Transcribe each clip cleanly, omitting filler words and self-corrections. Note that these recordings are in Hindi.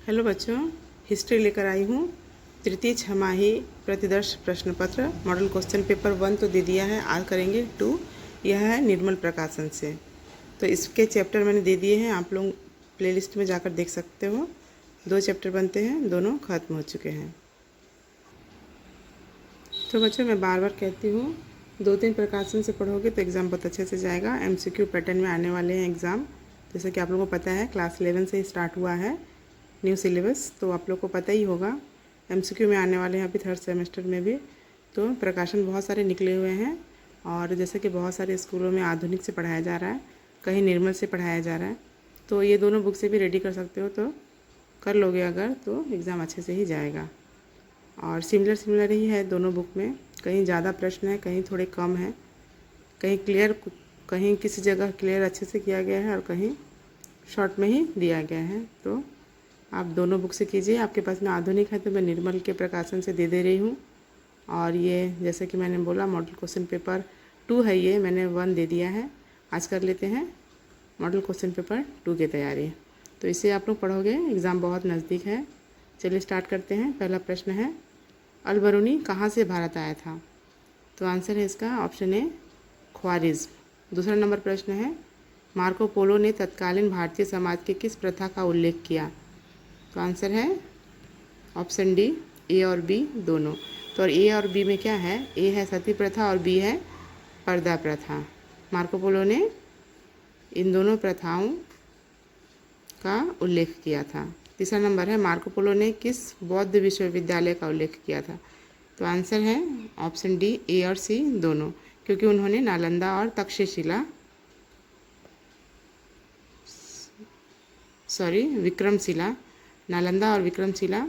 हेलो बच्चों, हिस्ट्री लेकर आई हूँ। तृतीय छमाही प्रतिदर्श प्रश्न पत्र मॉडल क्वेश्चन पेपर 1 तो दे दिया है, आज करेंगे 2। यह है निर्मल प्रकाशन से। तो इसके चैप्टर मैंने दे दिए हैं, आप लोग प्लेलिस्ट में जाकर देख सकते हो। 2 चैप्टर बनते हैं, दोनों खत्म हो चुके हैं। तो बच्चों मैं बार बार कहती हूँ, 2-3 प्रकाशन से पढ़ोगे तो एग्ज़ाम बहुत अच्छे से जाएगा। MCQ पैटर्न में आने वाले हैं एग्ज़ाम। जैसे कि आप लोगों को पता है, क्लास 11 से स्टार्ट हुआ है न्यू सिलेबस, तो आप लोग को पता ही होगा। MCQ में आने वाले हैं अभी 3rd सेमेस्टर में भी। तो प्रकाशन बहुत सारे निकले हुए हैं, और जैसे कि बहुत सारे स्कूलों में आधुनिक से पढ़ाया जा रहा है, कहीं निर्मल से पढ़ाया जा रहा है। तो ये दोनों बुक से भी रेडी कर सकते हो, तो कर लोगे अगर तो एग्ज़ाम अच्छे से ही जाएगा। और सिमिलर ही है दोनों बुक में, कहीं ज़्यादा प्रश्न है, कहीं थोड़े कम है, कहीं किसी जगह क्लियर अच्छे से किया गया है और कहीं शॉर्ट में ही दिया गया है। तो आप दोनों बुक से कीजिए। आपके पास में आधुनिक है तो मैं निर्मल के प्रकाशन से दे रही हूँ। और ये जैसे कि मैंने बोला, मॉडल क्वेश्चन पेपर 2 है, ये मैंने 1 दे दिया है। आज कर लेते हैं मॉडल क्वेश्चन पेपर 2 की तैयारी। तो इसे आप लोग पढ़ोगे, एग्ज़ाम बहुत नज़दीक है। चलिए स्टार्ट करते हैं। पहला प्रश्न है, अल-बरूनी कहाँ से भारत आया था? तो आंसर है इसका ऑप्शन ए, ख्वारिज़्म। दूसरा नंबर प्रश्न है, मार्को पोलो ने तत्कालीन भारतीय समाज की किस प्रथा का उल्लेख किया? तो आंसर है ऑप्शन डी, ए और बी दोनों। तो ए और बी में क्या है? ए है सती प्रथा और बी है पर्दा प्रथा। मार्को पोलो ने इन दोनों प्रथाओं का उल्लेख किया था। तीसरा नंबर है, मार्को पोलो ने किस बौद्ध विश्वविद्यालय का उल्लेख किया था? तो आंसर है ऑप्शन डी, ए और सी दोनों, क्योंकि उन्होंने नालंदा और विक्रमशिला, नालंदा और विक्रमशिला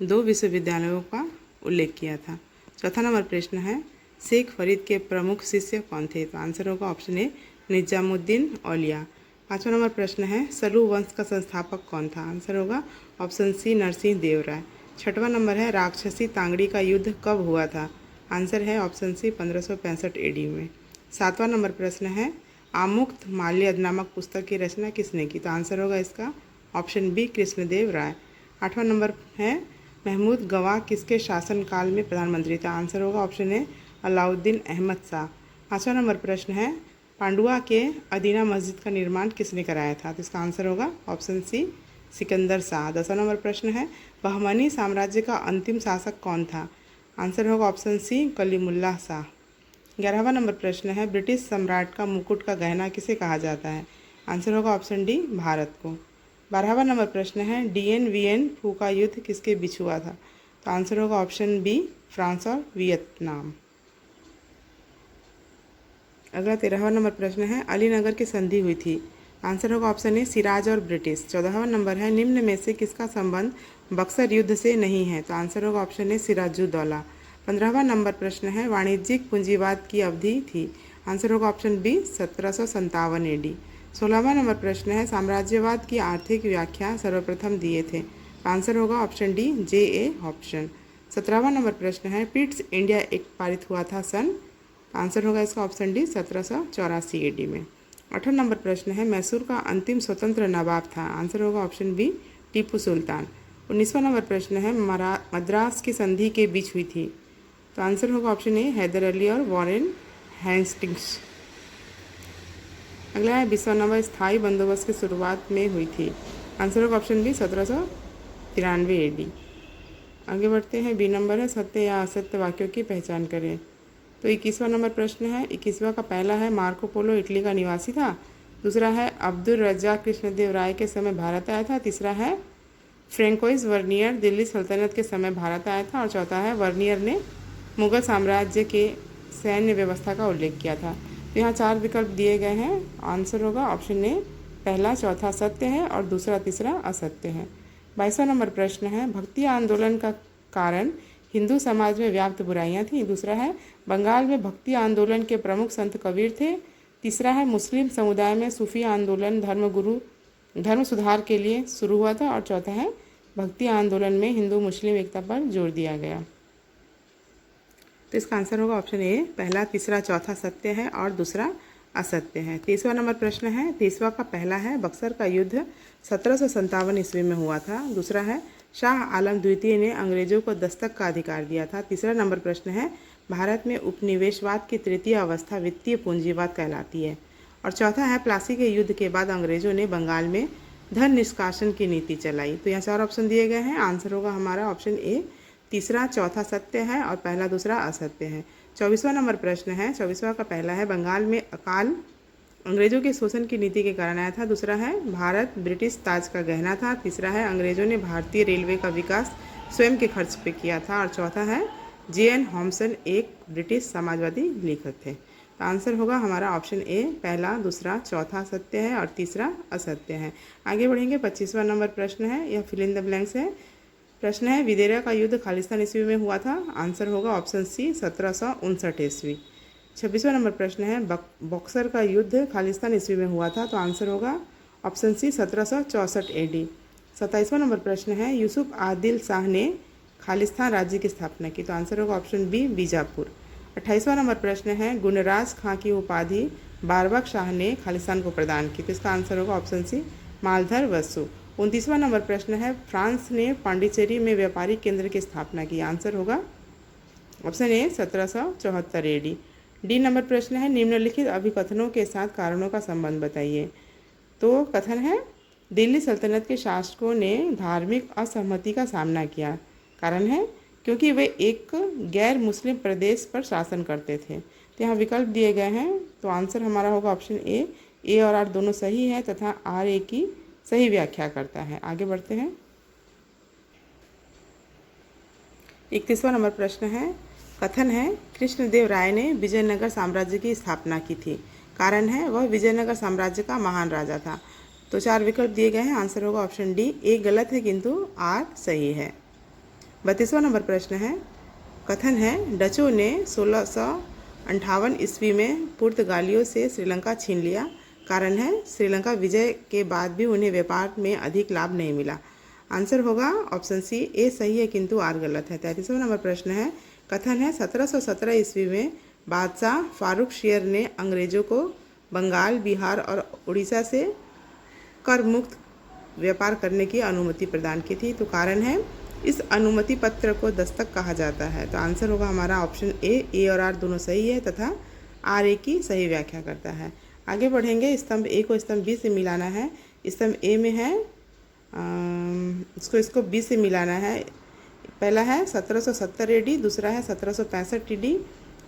2 विश्वविद्यालयों का उल्लेख किया था। चौथा नंबर प्रश्न है, शेख फरीद के प्रमुख शिष्य कौन थे? तो आंसर होगा ऑप्शन ए, निजामुद्दीन औलिया। पाँचवा नंबर प्रश्न है, सलू वंश का संस्थापक कौन था? आंसर होगा ऑप्शन सी, नरसिंह देव राय। छठवां नंबर है, राक्षसी तांगड़ी का युद्ध कब हुआ था? आंसर है ऑप्शन सी, 1565 AD में। सातवां नंबर प्रश्न है, आमुक्त माल्यद नामक पुस्तक की रचना किसने की? तो आंसर होगा इसका ऑप्शन बी, कृष्णदेव राय। आठवां नंबर है, महमूद गवाह किसके शासनकाल में प्रधानमंत्री था? आंसर होगा ऑप्शन ए, अलाउद्दीन अहमद शाह। पाँचवा नंबर प्रश्न है, पांडुआ के अदीना मस्जिद का निर्माण किसने कराया था? तो इसका आंसर होगा ऑप्शन सी, सिकंदर शाह। 10वां नंबर प्रश्न है, बहमनी साम्राज्य का अंतिम शासक कौन था? आंसर होगा ऑप्शन सी, कलीमुल्लाह शाह। 11वां नंबर प्रश्न है, ब्रिटिश सम्राट का मुकुट का गहना किसे कहा जाता है? आंसर होगा ऑप्शन डी, भारत को। 12वां नंबर प्रश्न है, डीएन वियन फू का युद्ध किसके बीच हुआ था? तो आंसर होगा ऑप्शन बी, फ्रांस और वियतनाम। अगला 13वां नंबर प्रश्न है, अलीनगर की संधि हुई थी? आंसर होगा ऑप्शन ए, सिराज और ब्रिटिश। 14वां नंबर है, निम्न में से किसका संबंध बक्सर युद्ध से नहीं है? तो आंसर होगा ऑप्शन ए, सिराजुद्दौला। 15वां नंबर प्रश्न है, वाणिज्यिक पूंजीवाद की अवधि थी? आंसर होगा ऑप्शन बी, 1757 AD। 16वां नंबर प्रश्न है, साम्राज्यवाद की आर्थिक व्याख्या सर्वप्रथम दिए थे? आंसर होगा option D, J A option. 17वां नंबर प्रश्न है, पिट्स इंडिया एक्ट पारित हुआ था सन? आंसर होगा इसका ऑप्शन डी, 1784 AD में। 8वां नंबर प्रश्न है, मैसूर का अंतिम स्वतंत्र नवाब था? आंसर होगा option B, Tipu Sultan. 19वां number प्रश्न है, मद्रास की संधि के बीच हुई थी? तो आंसर होगा ऑप्शन ए, हैदर अली और वॉरेन हेस्टिंग्स। अगला है, 20वां नंबर, स्थायी बंदोबस्त की शुरुआत में हुई थी? आंसर होगा ऑप्शन बी, 1793 AD। आगे बढ़ते हैं, बी नंबर है, सत्य या असत्य वाक्यों की पहचान करें। तो 21वां नंबर प्रश्न है, 21वां का पहला है, मार्को पोलो इटली का निवासी था? दूसरा है, अब्दुल रज्जाक कृष्णदेव राय के समय भारत आया था? तीसरा है, फ्रेंकोइस वर्नियर दिल्ली सल्तनत के समय भारत आया था? और चौथा है, वर्नियर ने मुगल साम्राज्य के सैन्य व्यवस्था का उल्लेख किया था? तो यहाँ 4 विकल्प दिए गए हैं। आंसर होगा ऑप्शन ए, पहला चौथा सत्य है और दूसरा तीसरा असत्य है। 22वां नंबर प्रश्न है, भक्ति आंदोलन का कारण हिंदू समाज में व्याप्त बुराइयां थी? दूसरा है, बंगाल में भक्ति आंदोलन के प्रमुख संत कबीर थे? तीसरा है, मुस्लिम समुदाय में सूफी आंदोलन धर्म सुधार के लिए शुरू हुआ था? और चौथा है, भक्ति आंदोलन में हिंदू मुस्लिम एकता पर जोर दिया गया। तो इसका आंसर होगा ऑप्शन ए, पहला, तीसरा, चौथा सत्य है और दूसरा असत्य है। 30वां नंबर प्रश्न है, 30वां का पहला है, बक्सर का युद्ध 1757 ईस्वी में हुआ था। दूसरा है, शाह आलम द्वितीय ने अंग्रेजों को दस्तक का अधिकार दिया था। तीसरा नंबर प्रश्न है, भारत में उपनिवेशवाद की तृतीय अवस्था वित्तीय पूंजीवाद कहलाती है। और चौथा है, प्लासी के युद्ध के बाद अंग्रेजों ने बंगाल में धन निष्कासन की नीति चलाई। तो यहाँ 4 ऑप्शन दिए गए हैं, आंसर होगा हमारा ऑप्शन ए, तीसरा चौथा सत्य है और पहला दूसरा असत्य है। 24वां नंबर प्रश्न है, 24वां का पहला है, बंगाल में अकाल अंग्रेजों के शोषण की नीति के कारण आया था। दूसरा है, भारत ब्रिटिश ताज का गहना था। तीसरा है, अंग्रेजों ने भारतीय रेलवे का विकास स्वयं के खर्च पे किया था। और चौथा है, जे.एन. हॉम्सन एक ब्रिटिश समाजवादी लेखक थे। तो आंसर होगा हमारा ऑप्शन ए, पहला दूसरा चौथा सत्य है और तीसरा असत्य है। आगे बढ़ेंगे, 25वां नंबर प्रश्न है, यह फिल इन द ब्लैंक्स है। प्रश्न है, विदेरा का युद्ध खालिस्तान ईस्वी में हुआ था। आंसर होगा ऑप्शन सी, 1759 ईस्वी। 26वां नंबर प्रश्न है, बक्सर का युद्ध खालिस्तान ईस्वी में हुआ था। तो आंसर होगा ऑप्शन सी, 1764 AD। 27वां नंबर प्रश्न है, यूसुफ आदिल शाह ने खालिस्तान राज्य की स्थापना की। तो आंसर होगा ऑप्शन बी, बीजापुर। 28वां नंबर प्रश्न है, गुणराज खां की उपाधि बारबक शाह ने खालिस्तान को प्रदान की। तो इसका आंसर होगा ऑप्शन सी, मालधर वसु। 29वां नंबर प्रश्न है, फ्रांस ने पांडिचेरी में व्यापारिक केंद्र की स्थापना की। आंसर होगा option A, 1774 AD। D number प्रश्न है, निम्नलिखित अभिकथनों के साथ कारणों का संबंध बताइए। तो कथन है, दिल्ली सल्तनत के शासकों ने धार्मिक असहमति का सामना किया। कारण है, क्योंकि वे एक गैर मुस्लिम प्रदेश पर शासन करते थे। तो यहाँ विकल्प दिए गए हैं, तो आंसर हमारा होगा ऑप्शन ए और आर दोनों सही है तथा आर ए की सही व्याख्या करता है। आगे बढ़ते हैं, 31वां नंबर प्रश्न है, कथन है, कृष्णदेव राय ने विजयनगर साम्राज्य की स्थापना की थी। कारण है, वह विजयनगर साम्राज्य का महान राजा था। तो 4 विकल्प दिए गए हैं, आंसर होगा ऑप्शन डी, ए गलत है किंतु आर सही है। 32वां नंबर प्रश्न है, कथन है, डचों ने 1658 ईस्वी में पुर्तगालियों से श्रीलंका छीन लिया। कारण है, श्रीलंका विजय के बाद भी उन्हें व्यापार में अधिक लाभ नहीं मिला। आंसर होगा ऑप्शन सी, ए सही है किंतु आर गलत है। 33वां नंबर प्रश्न है, कथन है, 1717 ईस्वी में बादशाह फारूक शेर ने अंग्रेजों को बंगाल, बिहार और उड़ीसा से कर मुक्त व्यापार करने की अनुमति प्रदान की थी। तो कारण है, इस अनुमति पत्र को दस्तक कहा जाता है। तो आंसर होगा हमारा ऑप्शन ए और आर दोनों सही है तथा आर ए की सही व्याख्या करता है। आगे बढ़ेंगे, स्तंभ ए को स्तंभ बी से मिलाना है। स्तंभ ए में है, इसको बी से मिलाना है। पहला है 1770 AD, दूसरा है 1765 AD,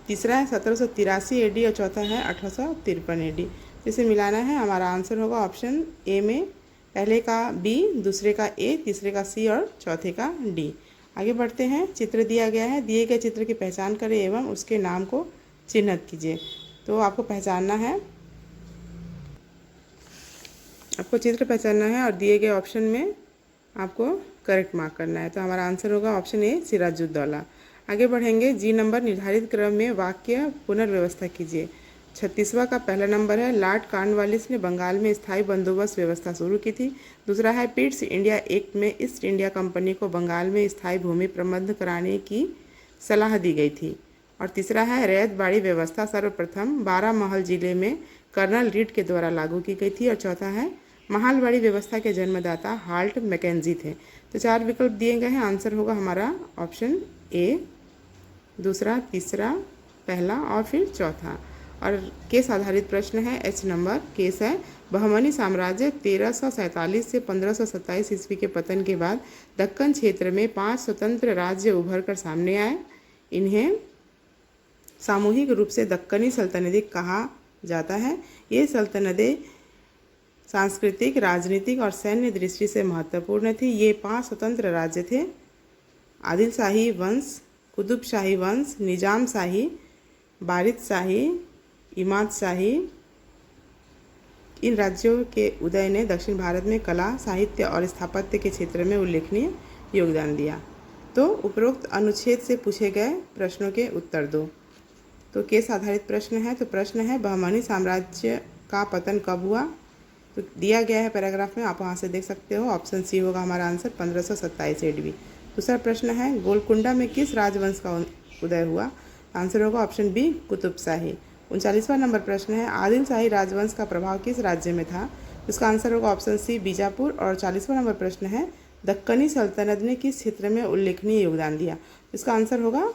तीसरा है 1783 AD और चौथा है 1853 AD। इसे मिलाना है, हमारा आंसर होगा ऑप्शन ए में पहले का बी, दूसरे का ए, तीसरे का सी और चौथे का डी। आगे बढ़ते हैं, चित्र दिया गया है, दिए गए चित्र की पहचान करें एवं उसके नाम को चिन्हित कीजिए। तो आपको पहचानना है, आपको चित्र पहचानना है और दिए गए ऑप्शन में आपको करेक्ट मार्क करना है। तो हमारा आंसर होगा ऑप्शन ए, सिराजुद्दौला। आगे बढ़ेंगे, जी नंबर निर्धारित क्रम में वाक्य पुनर्व्यवस्था कीजिए। 36वां का पहला नंबर है, लॉर्ड कॉर्नवालिस ने बंगाल में स्थायी बंदोबस्त व्यवस्था शुरू की थी। दूसरा है, पिट्स इंडिया एक्ट में ईस्ट इंडिया कंपनी को बंगाल में स्थायी भूमि प्रबंध कराने की सलाह दी गई थी। और तीसरा है, रैयत बाड़ी व्यवस्था सर्वप्रथम 12 महल जिले में कर्नल रीड के द्वारा लागू की गई थी। और चौथा है, महालवाड़ी व्यवस्था के जन्मदाता हाल्ट मैकेंजी थे। तो 4 विकल्प दिए गए हैं, आंसर होगा हमारा ऑप्शन ए, दूसरा, तीसरा, पहला और फिर चौथा। और केस आधारित प्रश्न है, एच नंबर केस है, बहमनी साम्राज्य 1347 से 1527 ईस्वी के पतन के बाद दक्कन क्षेत्र में 5 स्वतंत्र राज्य उभर कर सामने आए। इन्हें सामूहिक रूप से दक्कनी सल्तनतें कहा जाता है। ये सल्तनतें सांस्कृतिक, राजनीतिक और सैन्य दृष्टि से महत्वपूर्ण थी। ये 5 स्वतंत्र राज्य थे, आदिल शाही वंश, कुतुब शाही वंश, निजाम शाही, वारिद शाही, इमाद शाही। इन राज्यों के उदय ने दक्षिण भारत में कला, साहित्य और स्थापत्य के क्षेत्र में उल्लेखनीय योगदान दिया। तो उपरोक्त अनुच्छेद से पूछे गए प्रश्नों के उत्तर दो। तो केस आधारित प्रश्न है, तो प्रश्न है, बहमनी साम्राज्य का पतन कब हुआ? तो दिया गया है पैराग्राफ में, आप वहाँ से देख सकते हो। ऑप्शन सी होगा हमारा आंसर, 1527 AD। दूसरा प्रश्न है, गोलकुंडा में किस राजवंश का उदय हुआ? आंसर होगा ऑप्शन बी कुतुब शाही। 39वां नंबर प्रश्न है, आदिल शाही राजवंश का प्रभाव किस राज्य में था? इसका आंसर होगा ऑप्शन सी बीजापुर। और 40वां नंबर प्रश्न है, दक्कनी सल्तनत ने किस क्षेत्र में उल्लेखनीय योगदान दिया? इसका आंसर होगा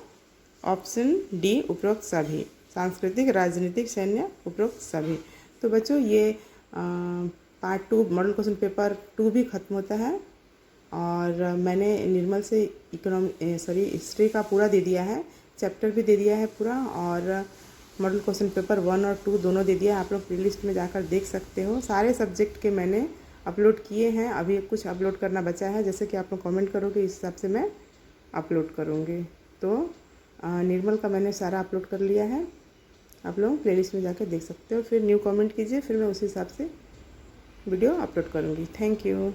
ऑप्शन डी उपरोक्त सभी। सांस्कृतिक, राजनीतिक, सैन्य, उपरोक्त सभी। तो बच्चों ये पार्ट 2 मॉडल क्वेश्चन पेपर 2 भी ख़त्म होता है और मैंने निर्मल से हिस्ट्री का पूरा दे दिया है, चैप्टर भी दे दिया है पूरा, और मॉडल क्वेश्चन पेपर 1 और 2 दोनों दे दिया है। आप लोग प्लेलिस्ट में जाकर देख सकते हो। सारे सब्जेक्ट के मैंने अपलोड किए हैं, अभी कुछ अपलोड करना बचा है, जैसे कि आप लोग कमेंट करोगे इस हिसाब से मैं अपलोड करूँगी। तो निर्मल का मैंने सारा अपलोड कर लिया है, आप लोग प्लेलिस्ट में जाकर देख सकते हो। फिर न्यू कमेंट कीजिए, फिर मैं उसी हिसाब से वीडियो अपलोड करूँगी। Thank you.